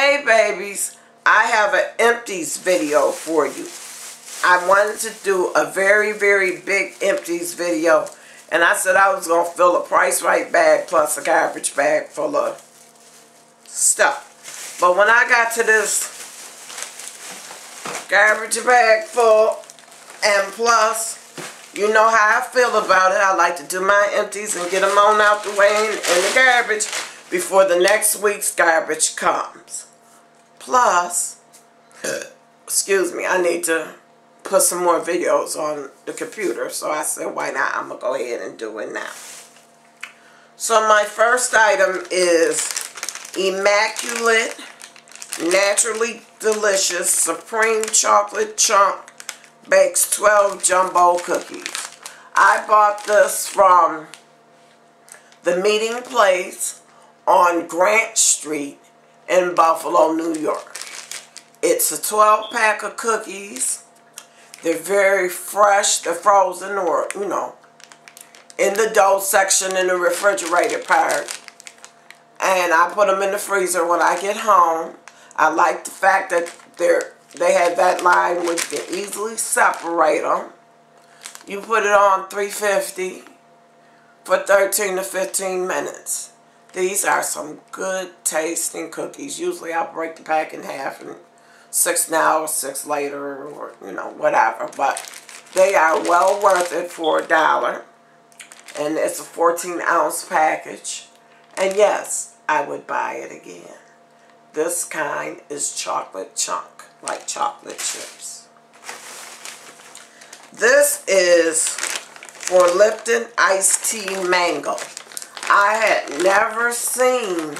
Hey babies, I have an empties video for you. I wanted to do a very big empties video, and I said I was going to fill a Price Right bag plus a garbage bag full of stuff. But when I got to this garbage bag full and plus, you know how I feel about it. I like to do my empties and get them on out the way in the garbage before the next week's garbage comes. Plus, excuse me, I need to put some more videos on the computer. So I said, why not? I'm going to go ahead and do it now. So my first item is Immaculate, Naturally Delicious Supreme Chocolate Chunk Bakes 12 Jumbo Cookies. I bought this from the Meeting Place on Grant Street in Buffalo, New York. It's a 12-pack of cookies. They're very fresh. They're frozen or, you know, in the dough section in the refrigerated part. And I put them in the freezer when I get home. I like the fact that they have that line where you can easily separate them. You put it on 350 for 13 to 15 minutes. These are some good tasting cookies. Usually I'll break the pack in half and 6 now or 6 later or, you know, whatever. But they are well worth it for $1. And it's a 14-ounce package. And yes, I would buy it again. This kind is chocolate chunk, like chocolate chips. This is for Lipton Iced Tea Mango. I had never seen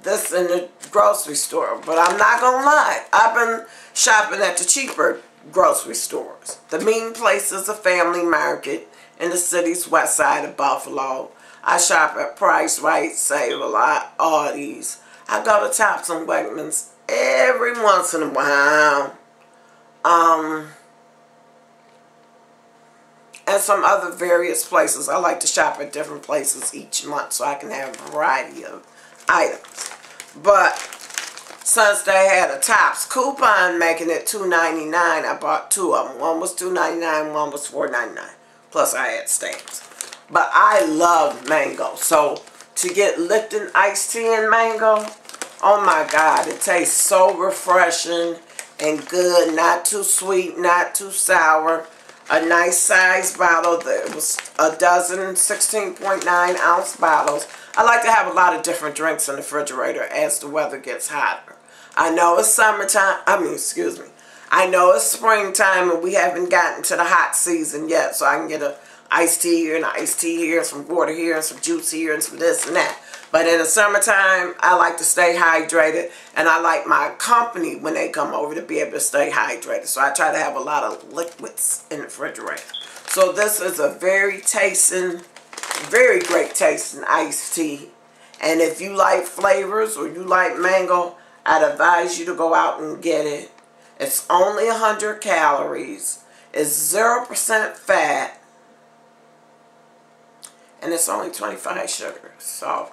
this in the grocery store, but I'm not going to lie. I've been shopping at the cheaper grocery stores. The Meeting Place is a family market in the city's west side of Buffalo. I shop at Price Right, Save a Lot, Aldi's. I go to Tops and Wegmans every once in a while. And some other various places. I like to shop at different places each month so I can have a variety of items. But since they had a Tops coupon making it $2.99, I bought 2 of them. One was $2.99, one was $4.99. Plus I had stamps. But I love mango. So to get Lipton iced tea and mango, oh my God, it tastes so refreshing and good. Not too sweet, not too sour. A nice size bottle. There was a dozen 16.9-ounce bottles. I like to have a lot of different drinks in the refrigerator as the weather gets hotter. I know it's summertime. I know it's springtime and we haven't gotten to the hot season yet. So I can get an iced tea here and an iced tea here, some water here and some juice here and some this and that. But in the summertime, I like to stay hydrated, and I like my company when they come over to be able to stay hydrated. So I try to have a lot of liquids in the refrigerator. So this is a very great tasting iced tea. And if you like flavors or you like mango, I'd advise you to go out and get it. It's only 100 calories. It's 0% fat. And it's only 25 sugar. So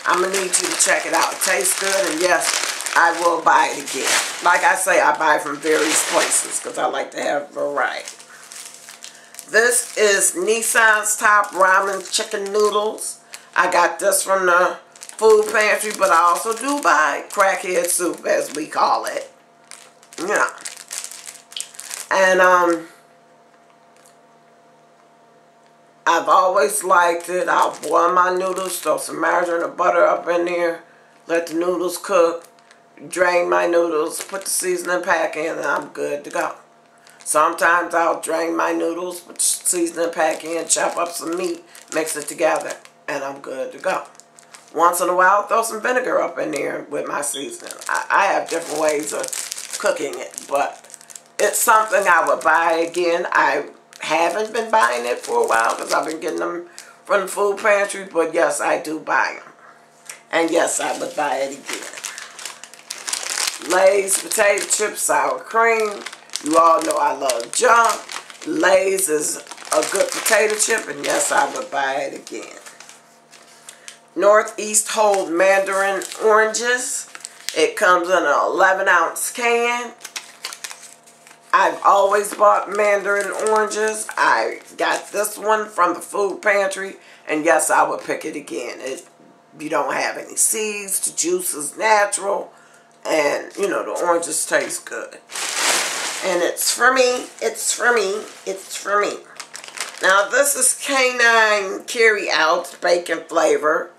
I'm going to need you to check it out. It tastes good, and yes, I will buy it again. Like I say, I buy from various places because I like to have variety. This is Nissan's Top Ramen Chicken Noodles. I got this from the food pantry, but I also do buy crackhead soup, as we call it. Yeah. And, I've always liked it. I'll boil my noodles, throw some margarine or butter up in there, let the noodles cook, drain my noodles, put the seasoning pack in, and I'm good to go. Sometimes I'll drain my noodles, put the seasoning pack in, chop up some meat, mix it together, and I'm good to go. Once in a while, I'll throw some vinegar up in there with my seasoning. I have different ways of cooking it, but it's something I would buy again. I haven't been buying it for a while because I've been getting them from the food pantry, but yes, I do buy them. And yes, I would buy it again. Lay's potato chips, sour cream. You all know I love junk. Lay's is a good potato chip, and yes, I would buy it again. Northeast Hold Mandarin oranges. It comes in an 11-ounce can. I've always bought mandarin oranges. I got this one from the food pantry, and yes, I would pick it again. You don't have any seeds, the juice is natural, and you know, the oranges taste good. And it's for me, it's for me, it's for me. Now this is canine carry out bacon flavor.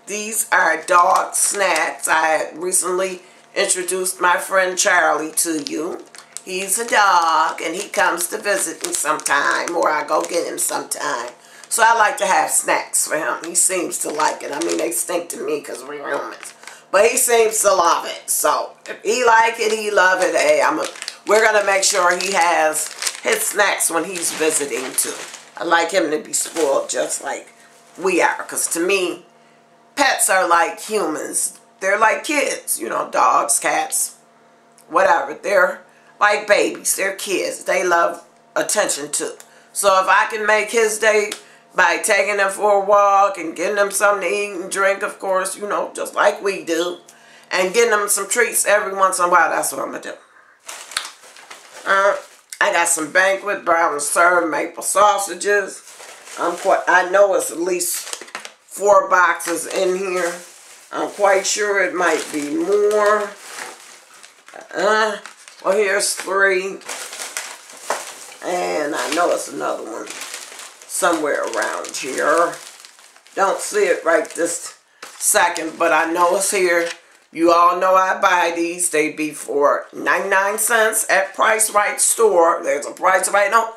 These are dog snacks. I had recently introduced my friend Charlie to you. He's a dog, and he comes to visit me sometime, or I go get him sometime. So I like to have snacks for him. He seems to like it. I mean, they stink to me because we're humans. But he seems to love it. So if he like it, he love it. Hey, we're going to make sure he has his snacks when he's visiting too. I like him to be spoiled just like we are. Because to me, pets are like humans. They're like kids. You know, dogs, cats, whatever. They're like babies. They're kids. They love attention too. So if I can make his day by taking them for a walk and getting them something to eat and drink, of course, you know, just like we do, and getting them some treats every once in a while, that's what I'm going to do. I got some Banquet brown and served maple sausages. I know it's at least 4 boxes in here. I'm quite sure it might be more. Well, here's 3. And I know it's another one somewhere around here. Don't see it right this second, but I know it's here. You all know I buy these. They be for 99 cents at Price Right store. There's a Price Right on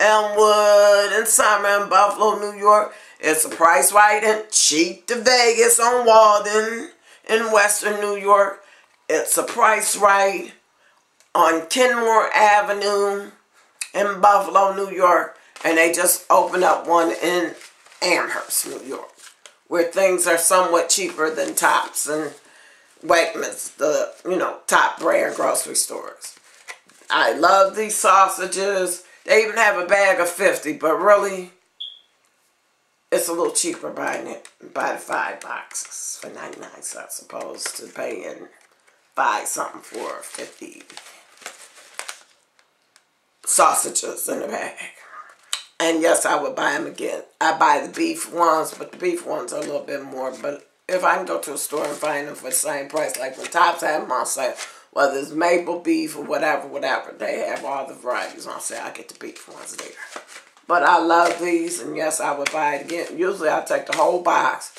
Elmwood and Summer in Buffalo, New York. It's a Price Right in Cheap to Vegas on Walden in Western New York. It's a Price Right on Kenmore Avenue in Buffalo, New York. And they just opened up one in Amherst, New York, where things are somewhat cheaper than Tops and Wegmans, the, you know, top brand grocery stores. I love these sausages. They even have a bag of 50, but really, it's a little cheaper buying the 5 boxes for 99 cents, opposed to paying 5 something for 50 sausages in a bag. And yes, I would buy them again. I buy the beef ones, but the beef ones are a little bit more. But if I can go to a store and find them for the same price, like when Tops have them on sale, whether it's maple beef or whatever, they have all the varieties on sale. I get the beef ones there. But I love these, and yes, I would buy it again. Usually I take the whole box,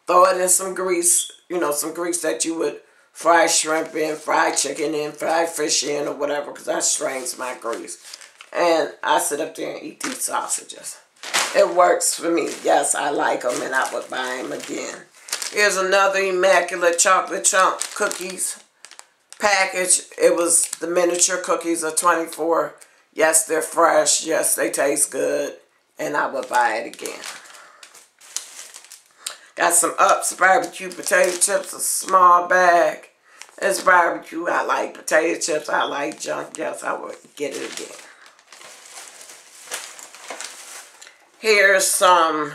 throw it in some grease, you know, some grease that you would fry shrimp in, fry chicken in, fry fish in, or whatever, because that strains my grease. And I sit up there and eat these sausages. It works for me. Yes, I like them, and I would buy them again. Here's another Immaculate Chocolate Chunk Cookies package. It was the miniature cookies of 24. Yes, they're fresh. Yes, they taste good. And I would buy it again. Got some Ups barbecue potato chips, a small bag. It's barbecue. I like potato chips. I like junk. Yes, I would get it again. Here's some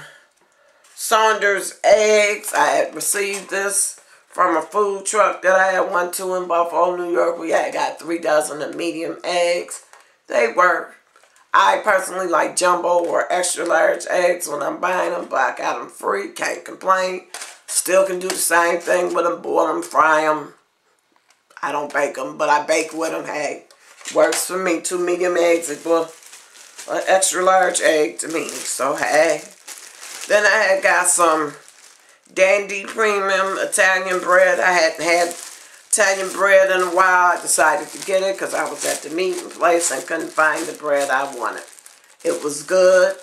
Saunders eggs. I had received this from a food truck that I had went to in Buffalo, New York. We had got 3 dozen of medium eggs. They work. I personally like jumbo or extra large eggs when I'm buying them, but I got them free. Can't complain. Still can do the same thing with them. Boil them, fry them. I don't bake them, but I bake with them. Hey, works for me. 2 medium eggs equal an extra large egg to me. So, hey. Then I had got some Dandy Premium Italian bread. I hadn't had Italian bread in a while. I decided to get it because I was at the meeting place and couldn't find the bread I wanted. It was good.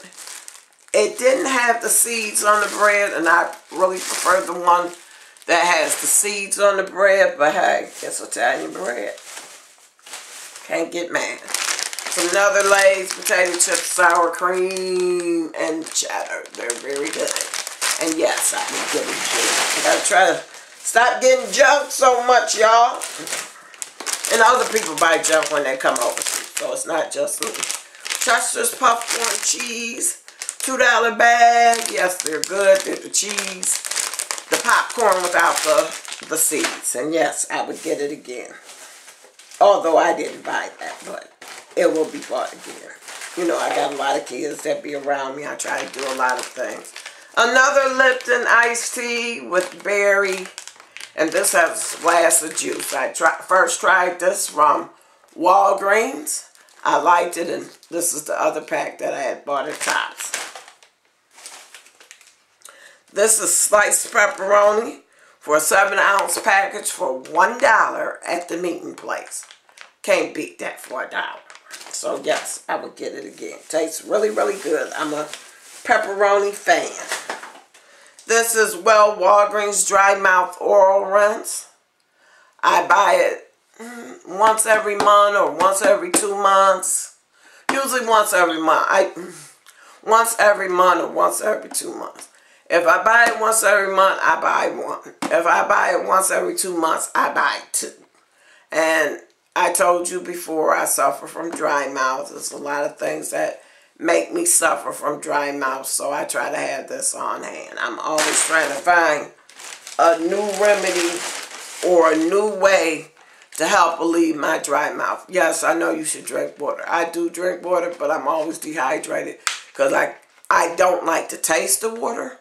It didn't have the seeds on the bread, and I really prefer the one that has the seeds on the bread, but hey, it's Italian bread. Can't get mad. Some another Lay's potato chips, sour cream, and cheddar. They're very good. And yes, I've been getting junk. I gotta try to stop getting junk so much, y'all. And other people buy junk when they come over, so it's not just me. Chester's popcorn cheese, $2 bag. Yes, they're good. They're the cheese. The popcorn without the the seeds. And yes, I would get it again. Although I didn't buy that, but it will be bought again. You know, I got a lot of kids that be around me. I try to do a lot of things. Another Lipton iced tea with berry. And this has a glass of juice. I first tried this from Walgreens. I liked it, and this is the other pack that I had bought at Tops. This is sliced pepperoni for a 7-ounce package for $1 at the meeting place. Can't beat that for $1. So yes, I would get it again. Tastes really, really good. I'm a pepperoni fan. This is Walgreens Dry Mouth Oral Rinse. I buy it once every month or once every 2 months. Usually once every month. Once every month or once every 2 months. If I buy it once every month, I buy one. If I buy it once every 2 months, I buy 2. And I told you before, I suffer from dry mouth. There's a lot of things that make me suffer from dry mouth, so I try to have this on hand. I'm always trying to find a new remedy or a new way to help relieve my dry mouth. Yes, I know you should drink water. I do drink water, but I'm always dehydrated because I don't like to taste the water.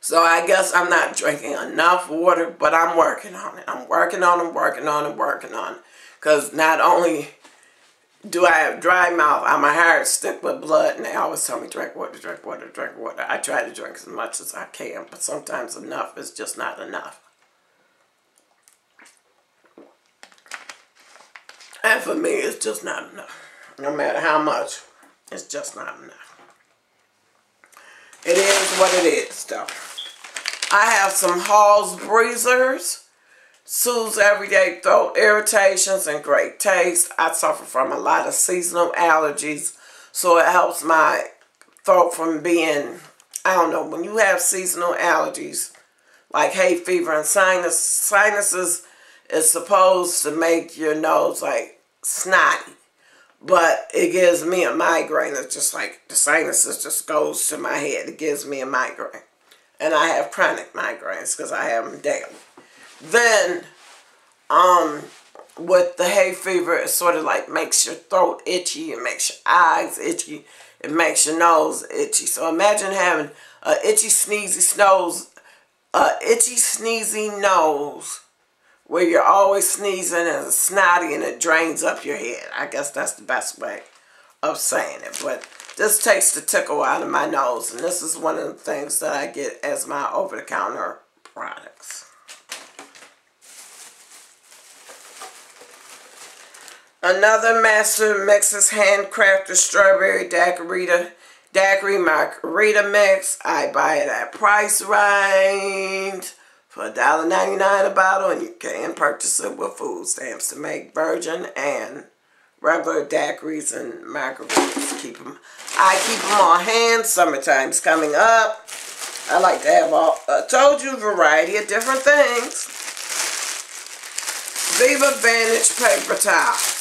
So I guess I'm not drinking enough water, but I'm working on it. I'm working on it. Because not only do I have dry mouth, I'm a heart sick with blood, and they always tell me drink water, drink water, drink water. I try to drink as much as I can, but sometimes enough is just not enough. And for me, it's just not enough. No matter how much, it's just not enough. It is what it is, though. I have some Hall's Breezers. Soothes everyday throat irritations and great taste. I suffer from a lot of seasonal allergies, so it helps my throat from being, I don't know, when you have seasonal allergies, like hay fever and sinuses is supposed to make your nose like snotty, but it gives me a migraine. It's just like the sinuses just goes to my head. It gives me a migraine. And I have chronic migraines because I have them daily. Then, with the hay fever, it sort of like makes your throat itchy. It makes your eyes itchy. It makes your nose itchy. So imagine having a itchy, sneezy nose where you're always sneezing and it's snotty and it drains up your head. I guess that's the best way of saying it. But this takes the tickle out of my nose, and this is one of the things that I get as my over-the-counter products. Another Master Mixes handcrafted strawberry daiquiri margarita mix. I buy it at Price Right for $1.99 a bottle, and you can purchase it with food stamps to make virgin and regular daiquiris and margaritas. I keep them on hand. Summertime's coming up. I like to have told you, a variety of different things. Viva Vantage paper towels.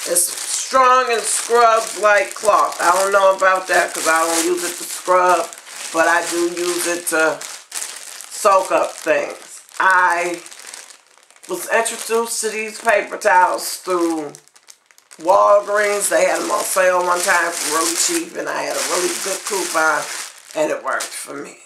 It's strong and scrubs like cloth. I don't know about that because I don't use it to scrub, but I do use it to soak up things. I was introduced to these paper towels through Walgreens. They had them on sale one time for really cheap, and I had a really good coupon, and it worked for me.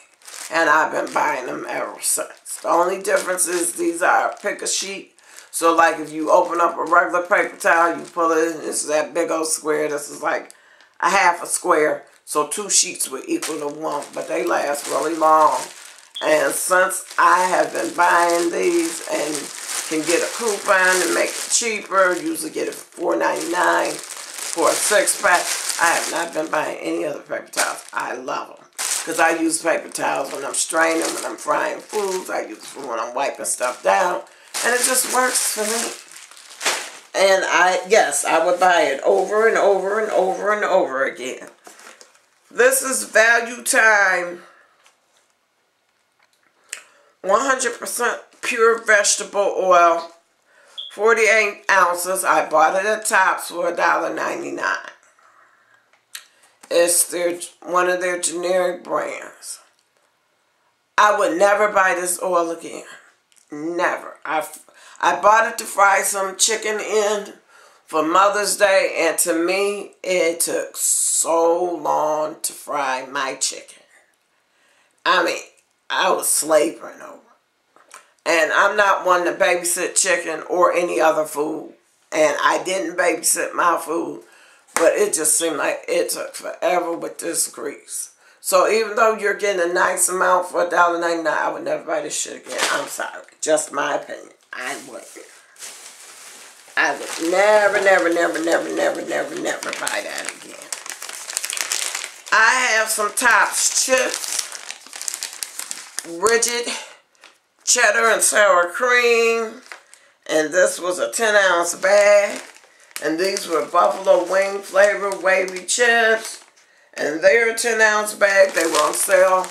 And I've been buying them ever since. The only difference is these are pick a sheet. So like if you open up a regular paper towel, you pull it, this is that big old square. This is like a half a square. So 2 sheets would equal to 1, but they last really long. And since I have been buying these and can get a coupon and make it cheaper, usually get it for $4.99 for a 6-pack, I have not been buying any other paper towels. I love them. Because I use paper towels when I'm straining, when I'm frying foods. I use it for when I'm wiping stuff down. And it just works for me. And yes, I would buy it over and over and over and over again. This is Value Time 100% pure vegetable oil, 48 ounces. I bought it at Tops for $1.99. It's one of their generic brands. I would never buy this oil again. Never. I bought it to fry some chicken in for Mother's Day, and to me, it took so long to fry my chicken. I mean, I was slavering over it. And I'm not one to babysit chicken or any other food. And I didn't babysit my food, but it just seemed like it took forever with this grease. So even though you're getting a nice amount for $1.99, I would never buy this shit again. I'm sorry. Just my opinion. I wouldn't. I would never, never, never, never, never, never, never buy that again. I have some Tops chips. Rigid cheddar and sour cream. And this was a 10-ounce bag. And these were buffalo wing flavor wavy chips. And they're a 10-ounce bag. They were on sale.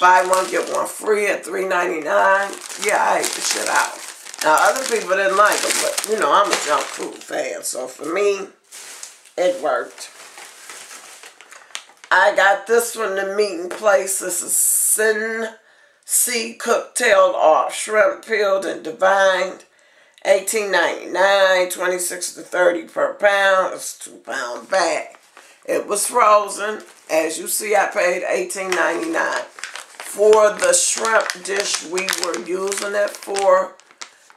Buy one, get one free at $3.99. Yeah, I ate the shit out. Now, other people didn't like them, but, you know, I'm a junk food fan. So, for me, it worked. I got this from the meeting place. This is Sea cooked tailed off shrimp, peeled and divined. $18.99, 26 to 30 per pound. It's a 2-pound bag. It was frozen. As you see, I paid $18.99. For the shrimp dish we were using it for,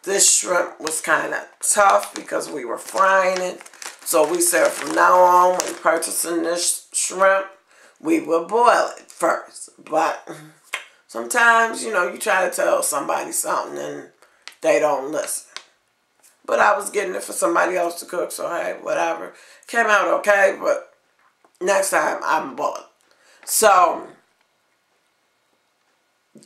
this shrimp was kind of tough because we were frying it. So we said from now on, when purchasing this shrimp, we will boil it first. But sometimes, you know, you try to tell somebody something and they don't listen. But I was getting it for somebody else to cook, so hey, whatever. Came out okay, but next time I'm boiled. So,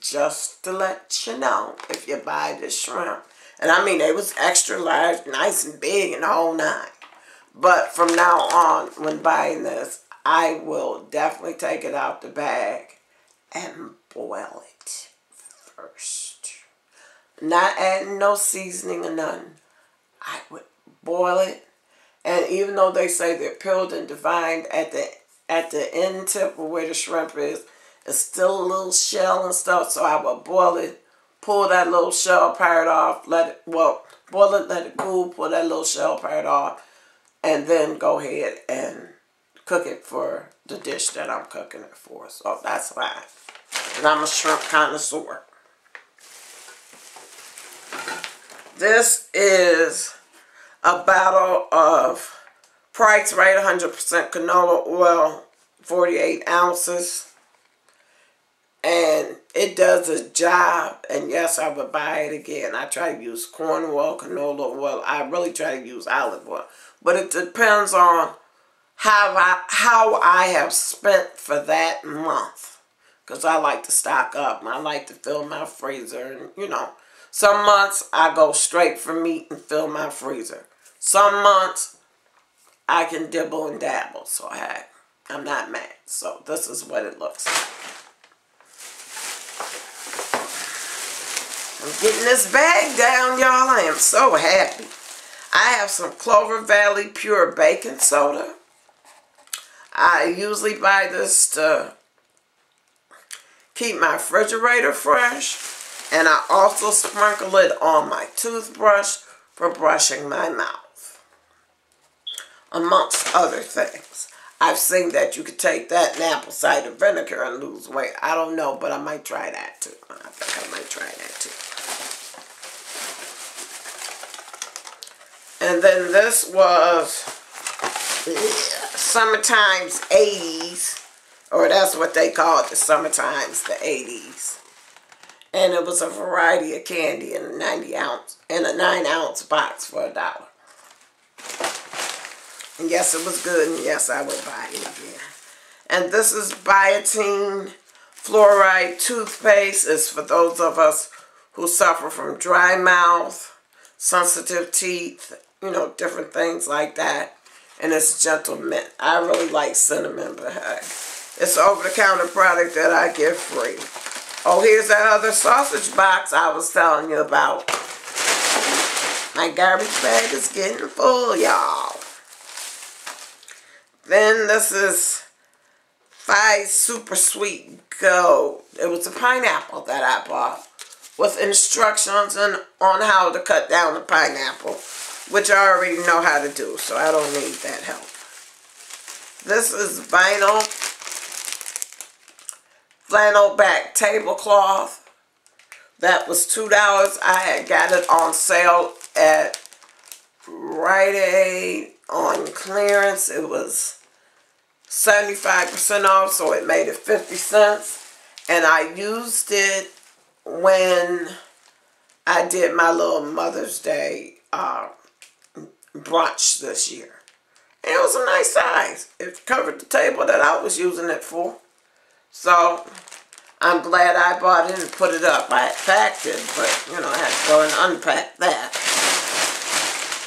just to let you know, if you buy this shrimp, and I mean, it was extra large, nice and big and the whole nine. But from now on, when buying this, I will definitely take it out the bag and boil it first. Not adding no seasoning or nothing. I would boil it, and even though they say they're peeled and divined at the end tip of where the shrimp is, it's still a little shell and stuff. So I would boil it, pull that little shell part off, boil it, let it cool, pull that little shell part off, and then go ahead and cook it for the dish that I'm cooking it for. So that's fine. And I'm a shrimp connoisseur. This is a bottle of Price Right 100% canola oil, 48 ounces. And it does a job. And yes, I would buy it again. I try to use corn oil, canola oil. I really try to use olive oil. But it depends on how I have spent for that month. Because I like to stock up. And I like to fill my freezer. And, you know, some months I go straight for meat and fill my freezer. Some months I can dibble and dabble. So, hey, I'm not mad. So, this is what it looks like. I'm getting this bag down, y'all. I am so happy. I have some Clover Valley Pure Baking Soda. I usually buy this to keep my refrigerator fresh. And I also sprinkle it on my toothbrush for brushing my mouth. Amongst other things. I've seen that you could take that and apple cider vinegar and lose weight. I don't know, but I might try that too. I think I might try that too. And then this was Summertime's 80s. Or that's what they call it, the Summertime's, the 80s. And it was a variety of candy in a 9-ounce box for $1. And yes, it was good, and yes, I would buy it again. And this is Biotin Fluoride Toothpaste. It's for those of us who suffer from dry mouth, sensitive teeth, you know, different things like that. And it's gentle mint. I really like cinnamon, but hey, it's an over-the-counter product that I get free. Oh, here's that other sausage box I was telling you about. My garbage bag is getting full, y'all. Then this is Spice Super Sweet Gold. It was a pineapple that I bought with instructions on how to cut down the pineapple, which I already know how to do, so I don't need that help. This is flannel back tablecloth. That was $2. I had got it on sale at Rite Aid on clearance. It was 75% off, so it made it 50 cents. And I used it when I did my little Mother's Day brunch this year. And it was a nice size. It covered the table that I was using it for. So I'm glad I bought it and put it up. I had packed it, but, you know, I had to go and unpack that.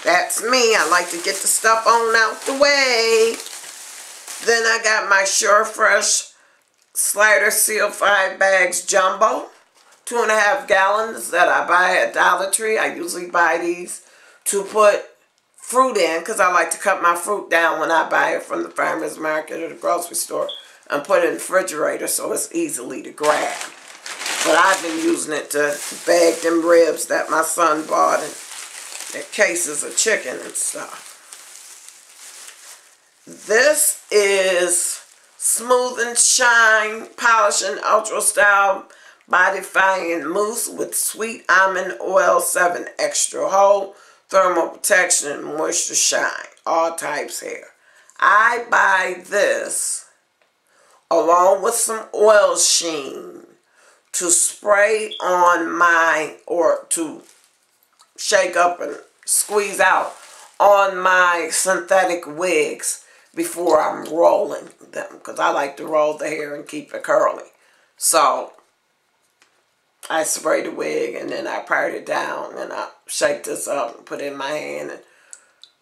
That's me. I like to get the stuff on out the way. Then I got my Sure Fresh Slider Seal 5 bags jumbo. 2.5 gallons that I buy at Dollar Tree. I usually buy these to put fruit in because I like to cut my fruit down when I buy it from the farmer's market or the grocery store and put it in the refrigerator so it's easily to grab. But I've been using it to bag them ribs that my son bought and the cases of chicken and stuff. This is Smooth and Shine Polish and Ultra Style Body Defying Mousse with Sweet Almond Oil 7 Extra Hold, Thermal Protection and Moisture Shine. All types hair. I buy this along with some oil sheen to spray on my, or to shake up and squeeze out on my synthetic wigs before I'm rolling them, because I like to roll the hair and keep it curly. So I spray the wig and then I part it down and I shake this up and put it in my hand and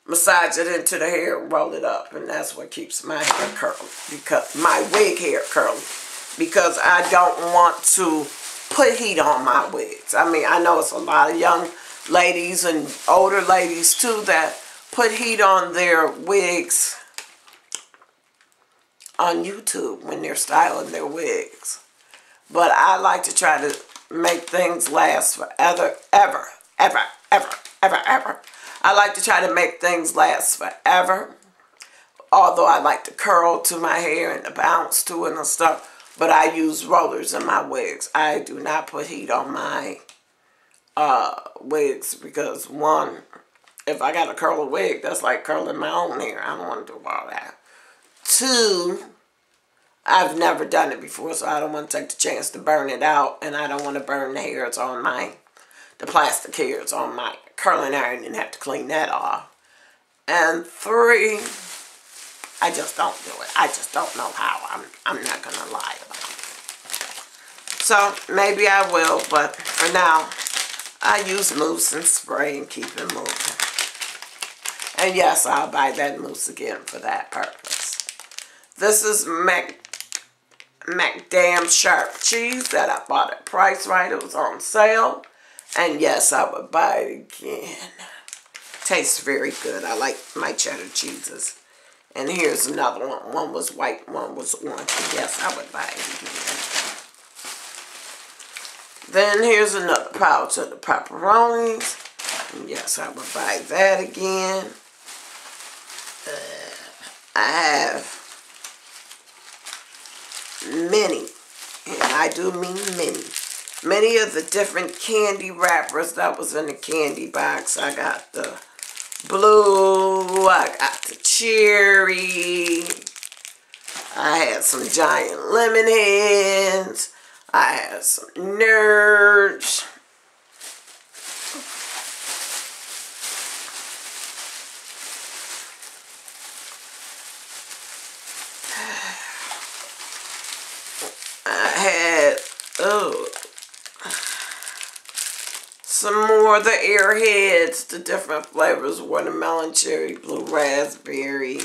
massage it into the hair and roll it up, and that's what keeps my hair curly, because my wig hair curly, because I don't want to put heat on my wigs. I mean, I know it's a lot of young ladies and older ladies too that put heat on their wigs on YouTube when they're styling their wigs. But I like to try to make things last forever, ever. I like to try to make things last forever. Although I like to curl to my hair and the bounce to it and stuff. But I use rollers in my wigs. I do not put heat on my wigs because, one, if I got to curl a wig, that's like curling my own hair. I don't want to do all that. Two, I've never done it before, so I don't want to take the chance to burn it out, and I don't want to burn the hairs on the plastic hairs on my curling iron and have to clean that off. And three, I just don't do it. I just don't know how. I'm not going to lie about it. So maybe I will, but for now, I use mousse and spray and keep it moving. And yes, I'll buy that mousse again for that purpose. This is Macadam Sharp Cheese that I bought at Price Right. It was on sale. And yes, I would buy it again. Tastes very good. I like my cheddar cheeses. And here's another one. One was white, one was orange. Yes, I would buy it again. Then here's another pouch of the pepperonis. And yes, I would buy that again. I have many, and I do mean many of the different candy wrappers that was in the candy box. I got the blue, I got the cherry, I had some giant lemon heads, I had some nerds. I had, some more of the Airheads, the different flavors, watermelon, cherry, blue raspberry.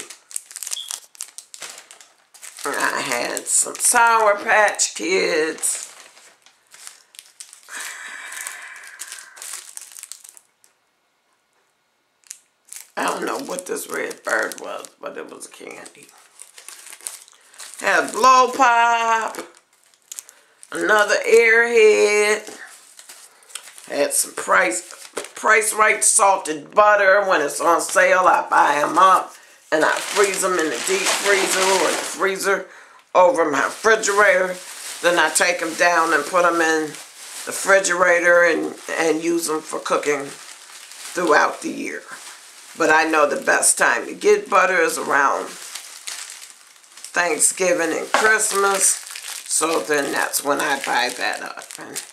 I had some Sour Patch Kids. I don't know what this red bird was, but it was candy. Had blow pop. Another airhead. Had some price right salted butter. When it's on sale, I buy them up and I freeze them in the deep freezer or in the freezer over my refrigerator. Then I take them down and put them in the refrigerator and use them for cooking throughout the year. But I know the best time to get butter is around Thanksgiving and Christmas. So then that's when I buy that up. And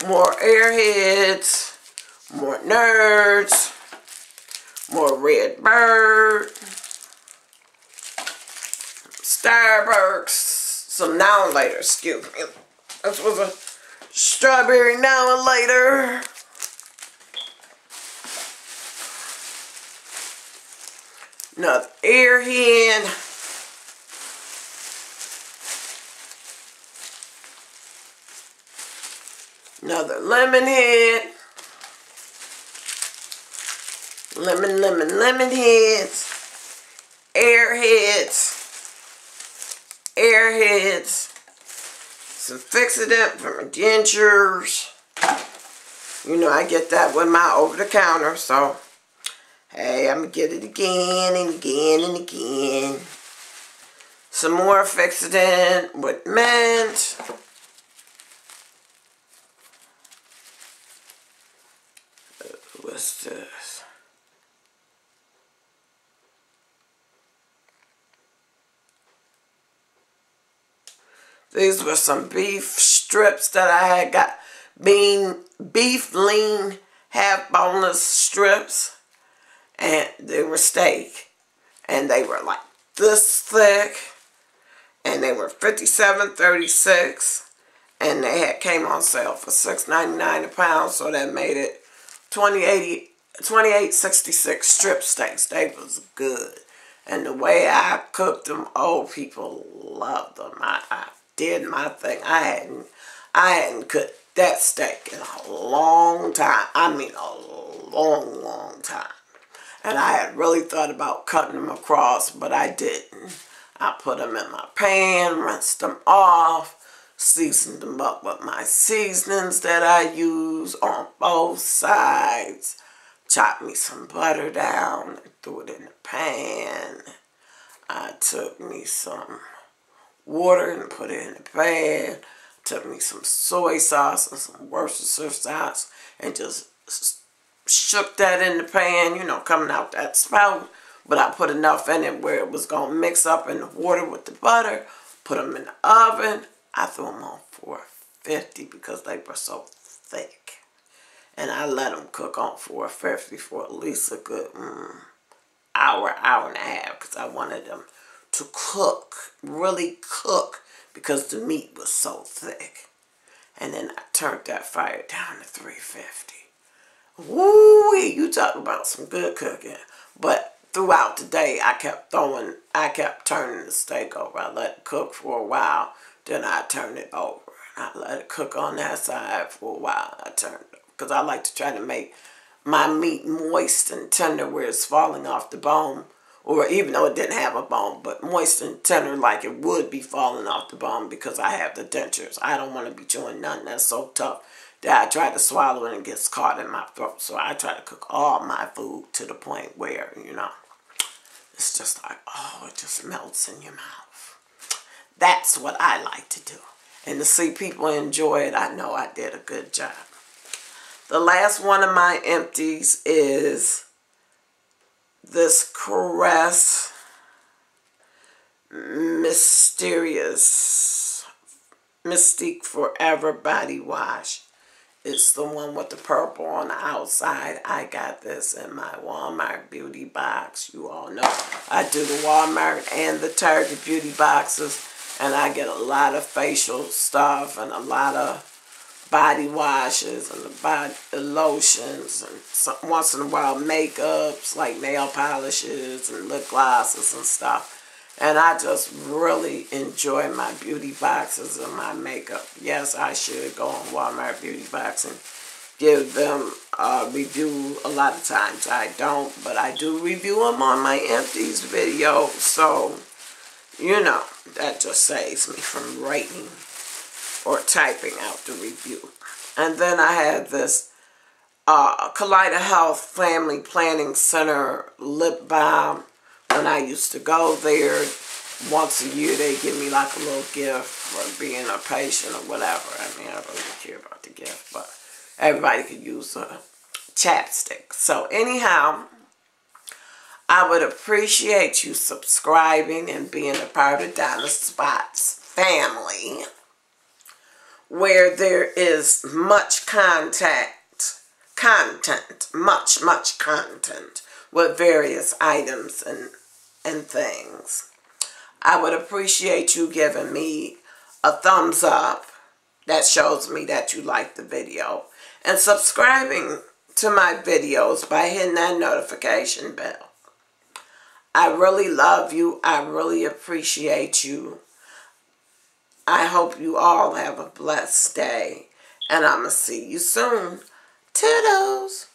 more airheads, more nerds, more red bird, Starbursts, some now and later, excuse me. This was a strawberry now and later. Another airhead. Another lemon head. Lemon heads. Airheads. Some Fix-It-Up for my dentures. You know, I get that with my over-the-counter, so hey, I'm going to get it again and again and again. Some more Fix-It-In with mint. What's this? These were some beef strips that I had got. Beef lean half boneless strips. And they were steak. And they were like this thick. And they were $57.36. And they came on sale for $6.99 a pound. So that made it $28.66 strip steaks. They was good. And the way I cooked them, oh, people loved them. I did my thing. I hadn't cooked that steak in a long time. I mean, a long time. And I had really thought about cutting them across, but I didn't. I put them in my pan, rinsed them off, seasoned them up with my seasonings that I use on both sides. Chopped me some butter down and threw it in the pan. I took me some water and put it in the pan. Took me some soy sauce and some Worcestershire sauce and just shook that in the pan, you know, coming out that spout. But I put enough in it where it was going to mix up in the water with the butter. Put them in the oven. I threw them on 450 because they were so thick. And I let them cook on 450 for at least a good hour and a half. Because I wanted them to cook, really cook. Because the meat was so thick. And then I turned that fire down to 350. Woo, you talk about some good cooking. But throughout the day, I kept turning the steak over. I let it cook for a while. Then I turned it over. I let it cook on that side for a while. I turned it over. Because I like to try to make my meat moist and tender where it's falling off the bone. Or even though it didn't have a bone, but moist and tender like it would be falling off the bone because I have the dentures. I don't want to be chewing nothing that's so tough that I try to swallow it and it gets caught in my throat. So I try to cook all my food to the point where, you know, it's just like, oh, it just melts in your mouth. That's what I like to do. And to see people enjoy it, I know I did a good job. The last one of my empties is this Caress Mystique Forever Body Wash. It's the one with the purple on the outside. I got this in my Walmart beauty box. You all know I do the Walmart and the Target beauty boxes. And I get a lot of facial stuff and a lot of body washes and the lotions and once in a while makeups like nail polishes and lip glosses and stuff. And I just really enjoy my beauty boxes and my makeup. Yes, I should go on Walmart beauty box and give them a review. A lot of times I don't, but I do review them on my Empties video. So, you know, That just saves me from writing or typing out the review. And then I had this Kaleida Health Family Planning Center lip balm. When I used to go there, once a year they give me like a little gift for being a patient or whatever. I mean, I don't really care about the gift, but everybody could use a chapstick. So anyhow, I would appreciate you subscribing and being a part of DONNA'S family, where there is much content, much content with various items and things. I would appreciate you giving me a thumbs up. That shows me that you like the video. And subscribing to my videos by hitting that notification bell. I really love you. I really appreciate you. I hope you all have a blessed day. And I'm going to see you soon. Toodles!